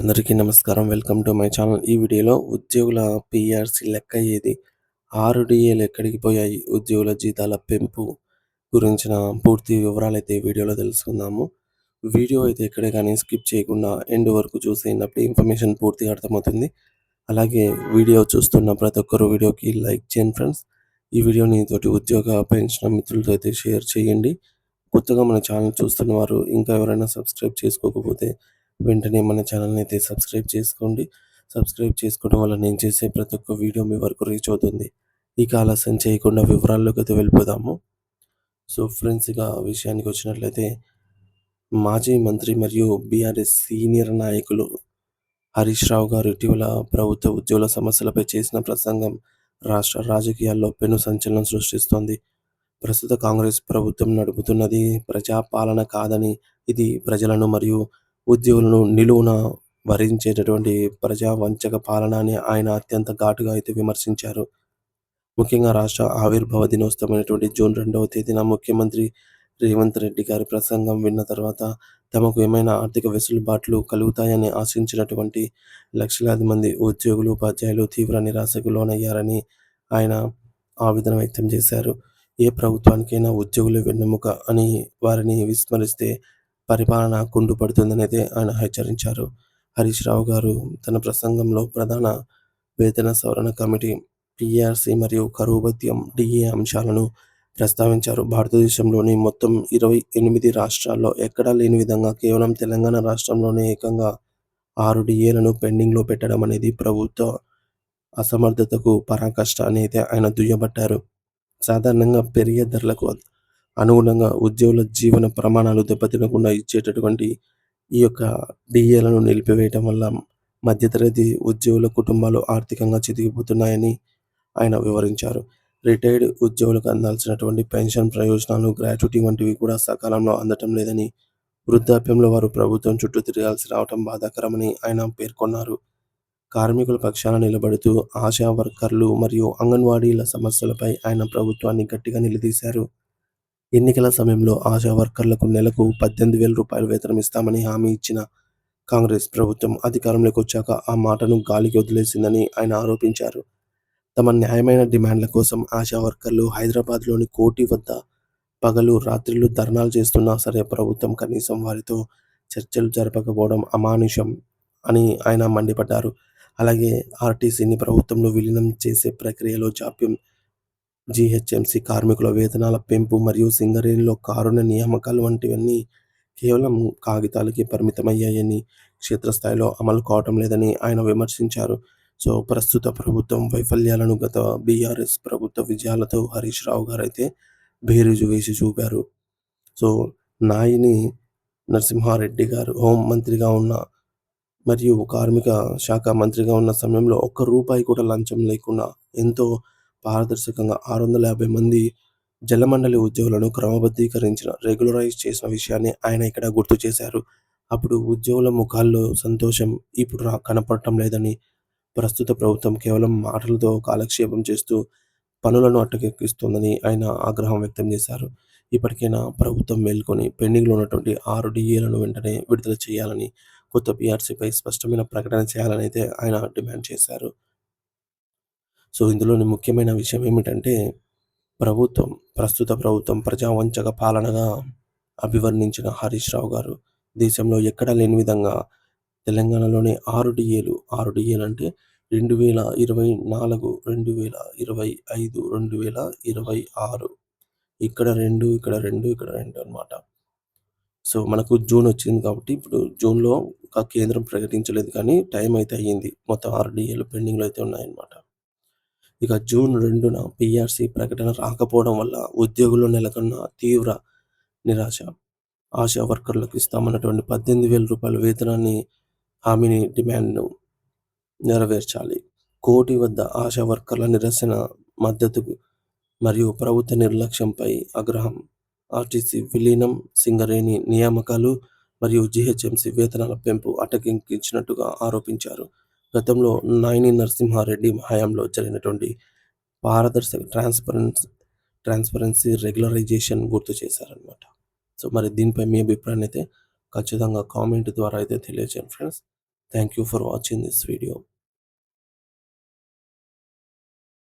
అందరికీ నమస్కారం. Welcome to my channel. ఈ వీడియోలో ఉద్యోగుల పీఆర్సీ లెక్క ఏది? 6 డీఏలు ఎక్కడికి పోయాయి? ఉద్యోగుల జీతాల పెంపు గురించిన పూర్తి వివరాలైతే ఈ వీడియోలో తెలుసుకుందాము. వీడియో అయితే ఎక్కడే కానీ స్కిప్ చేయకుండా ఎండ్ వరకు చూసేయండి. ఇన్ఫర్మేషన్ పూర్తిగా అర్థమవుతుంది. అలాగే వీడియో చూస్తున్న ప్రతి ఒక్కరు వీడియోకి లైక్ చేయండి ఫ్రెండ్స్. ఈ వీడియోని తోటి ఉద్యోగ పెన్షన్ మిత్రులతో అయితే షేర్ చేయండి. కొత్తగా మన ఛానల్ చూస్తున్న వారు ఇంకా ఎవరైనా సబ్స్క్రైబ్ చేసుకోకపోతే వెంటనే మన ఛానల్ని అయితే సబ్స్క్రైబ్ చేసుకోండి. సబ్స్క్రైబ్ చేసుకోవడం వల్ల నేను చేసే ప్రతి ఒక్క వీడియో మీ వరకు రీచ్ అవుతుంది. ఇక ఆలస్యం చేయకుండా వివరాల్లోకి అయితే వెళ్ళిపోదాము. సో ఫ్రెండ్స్, ఇక విషయానికి వచ్చినట్లయితే మాజీ మంత్రి మరియు బీఆర్ఎస్ సీనియర్ నాయకులు హరీష్ రావు గారు ఇటీవల ప్రభుత్వ ఉద్యోగుల సమస్యలపై చేసిన ప్రసంగం రాష్ట్ర రాజకీయాల్లో పెను సంచలనం సృష్టిస్తోంది. ప్రస్తుత కాంగ్రెస్ ప్రభుత్వం నడుపుతున్నది ప్రజాపాలన కాదని, ఇది ప్రజలను మరియు ఉద్యోగులను నిలువున వరించేటటువంటి ప్రజా వంచక పాలన అని ఆయన అత్యంత ఘాటుగా అయితే విమర్శించారు. ముఖ్యంగా రాష్ట్ర ఆవిర్భావ దినోత్సవమైనటువంటి జూన్ 2వ తేదీన ముఖ్యమంత్రి రేవంత్ రెడ్డి గారి ప్రసంగం విన్న తర్వాత తమకు ఏమైనా ఆర్థిక వెసులుబాట్లు కలుగుతాయని ఆశించినటువంటి లక్షలాది మంది ఉద్యోగులు, ఉపాధ్యాయులు తీవ్ర నిరాశకు లోనయ్యారని ఆయన ఆవేదన వ్యక్తం చేశారు. ఏ ప్రభుత్వానికైనా ఉద్యోగులు వెన్నెముక అని వారిని విస్మరిస్తే పరిపాలన కుంటుపడుతుందనైతే ఆయన హెచ్చరించారు. హరీష్ రావు గారు తన ప్రసంగంలో ప్రధాన వేతన సవరణ కమిటీ, పీఆర్సీ మరియు కరువు భత్యం, డిఏ అంశాలను ప్రస్తావించారు. భారతదేశంలోని మొత్తం 28 రాష్ట్రాల్లో ఎక్కడా లేని విధంగా కేవలం తెలంగాణ రాష్ట్రంలోనే ఏకంగా 6 డిఏలను పెండింగ్‌లో పెట్టడం అనేది ప్రభుత్వ అసమర్థతకు పరాకాష్ట అని అయితే ఆయన దుయ్యబట్టారు. సాధారణంగా పెరిగే ధరలకు అనుగుణంగా ఉద్యోగుల జీవన ప్రమాణాలు దెబ్బతినకుండా ఇచ్చేటటువంటి ఈ యొక్క డిఏలను నిలిపివేయటం వల్ల మధ్యతరగతి ఉద్యోగుల కుటుంబాలు ఆర్థికంగా చితికిపోతున్నాయని ఆయన వివరించారు. రిటైర్డ్ ఉద్యోగులకు అందాల్సినటువంటి పెన్షన్ ప్రయోజనాలు, గ్రాట్యుటీ వంటివి కూడా సకాలంలో అందటం లేదని, వృద్ధాప్యంలో వారు ప్రభుత్వం చుట్టూ తిరగాల్సి రావటం బాధాకరమని ఆయన పేర్కొన్నారు. కార్మికుల పక్షాన నిలబడుతూ ఆశా వర్కర్లు మరియు అంగన్వాడీల సమస్యలపై ఆయన ప్రభుత్వాన్ని గట్టిగా నిలదీశారు. ఎన్నికల సమయంలో ఆశా వర్కర్లకు నెలకు 18,000 రూపాయలు వేతనం ఇస్తామని హామీ ఇచ్చిన కాంగ్రెస్ ప్రభుత్వం అధికారంలోకి వచ్చాక ఆ మాటను గాలికి వదిలేసిందని ఆయన ఆరోపించారు. తమ న్యాయమైన డిమాండ్ల కోసం ఆశా వర్కర్లు హైదరాబాద్లోని కోర్టు వద్ద పగలు రాత్రిళ్ళు ధర్నాలు చేస్తున్నా సరే ప్రభుత్వం కనీసం వారితో చర్చలు జరపకపోవడం అమానుషం అని ఆయన మండిపడ్డారు. అలాగే ఆర్టీసీని ప్రభుత్వంలో విలీనం చేసే ప్రక్రియలో జాప్యం, జీహెచ్ఎంసీ కార్మికుల వేతనాల పెంపు మరియు సింగరేణిలో కారుణ్య నియామకాలు వంటివన్నీ కేవలం కాగితాలకి పరిమితమయ్యాయని, క్షేత్రస్థాయిలో అమలు కావటం లేదని ఆయన విమర్శించారు. సో ప్రస్తుత ప్రభుత్వం వైఫల్యాలను గత బీఆర్ఎస్ ప్రభుత్వ విజయాలతో హరీష్ రావు గారైతే బేరీజు వేసి చూపారు. సో నాయిని నరసింహారెడ్డి గారు హోం మంత్రిగా ఉన్న మరియు కార్మిక శాఖ మంత్రిగా ఉన్న సమయంలో ఒక్క రూపాయి కూడా లంచం లేకుండా ఎంతో పారదర్శకంగా 650 మంది జలమండలి ఉద్యోగులను క్రమబద్ధీకరించిన, రెగ్యులరైజ్ చేసిన విషయాన్ని ఆయన ఇక్కడ గుర్తు చేశారు. అప్పుడు ఉద్యోగుల ముఖాల్లో సంతోషం ఇప్పుడు కనపడటం లేదని, ప్రస్తుత ప్రభుత్వం కేవలం మాటలతో కాలక్షేపం చేస్తూ పనులను అటకెక్కిస్తోందని ఆయన ఆగ్రహం వ్యక్తం చేశారు. ఇప్పటికైనా ప్రభుత్వం మేల్కొని పెండింగ్‌లో ఉన్నటువంటి 6 డీఏలను వెంటనే విడుదల చేయాలని, కొత్త పీఆర్సీపై స్పష్టమైన ప్రకటన చేయాలని అయితే ఆయన డిమాండ్ చేశారు. సో ఇందులోని ముఖ్యమైన విషయం ఏమిటంటే ప్రస్తుత ప్రభుత్వం ప్రజావంచక పాలనగా అభివర్ణించిన హరీష్ రావు గారు దేశంలో ఎక్కడా లేని విధంగా తెలంగాణలోని 6 డీఏలు అంటే 2024, 2025, 2026 ఇక్కడ 2, ఇక్కడ 2, ఇక్కడ 2 అన్నమాట. సో మనకు జూన్ వచ్చింది కాబట్టి ఇప్పుడు జూన్‌లో ఇంకా కేంద్రం ప్రకటించలేదు కానీ టైం అయితే అయ్యింది. మొత్తం 6 డీఏలు పెండింగ్‌లో అయితే ఉన్నాయన్నమాట. ఇక జూన్ 2న పీఆర్సీ ప్రకటన రాకపోవడం వల్ల ఉద్యోగుల్లో నెలకొన్న తీవ్ర నిరాశ. ఆశా వర్కర్లకు ఇస్తామన్నటువంటి 18,000 రూపాయల వేతనాన్ని హామీని డిమాండ్‌ను నెరవేర్చాలి. కోర్టు వద్ద ఆశా వర్కర్ల నిరసన మద్దతుకు మరియు ప్రభుత్వ నిర్లక్ష్యంపై ఆగ్రహం. ఆర్టీసీ విలీనం, సింగరేణి నియామకాలు మరియు జీహెచ్ఎంసీ వేతనాల పెంపు అటకెక్కించినట్టుగా ఆరోపించారు. గతంలో నాయిని నరసింహారెడ్డి హయాంలో జరిగినటువంటి పారదర్శక ట్రాన్స్పరెన్సీ రెగ్యులరైజేషన్ గుర్తు చేశారనమాట. సో మరి దీనిపై మీ అభిప్రాయాన్ని అయితే ఖచ్చితంగా కామెంట్ ద్వారా అయితే తెలియజేయండి friends. Thank you for watching this video.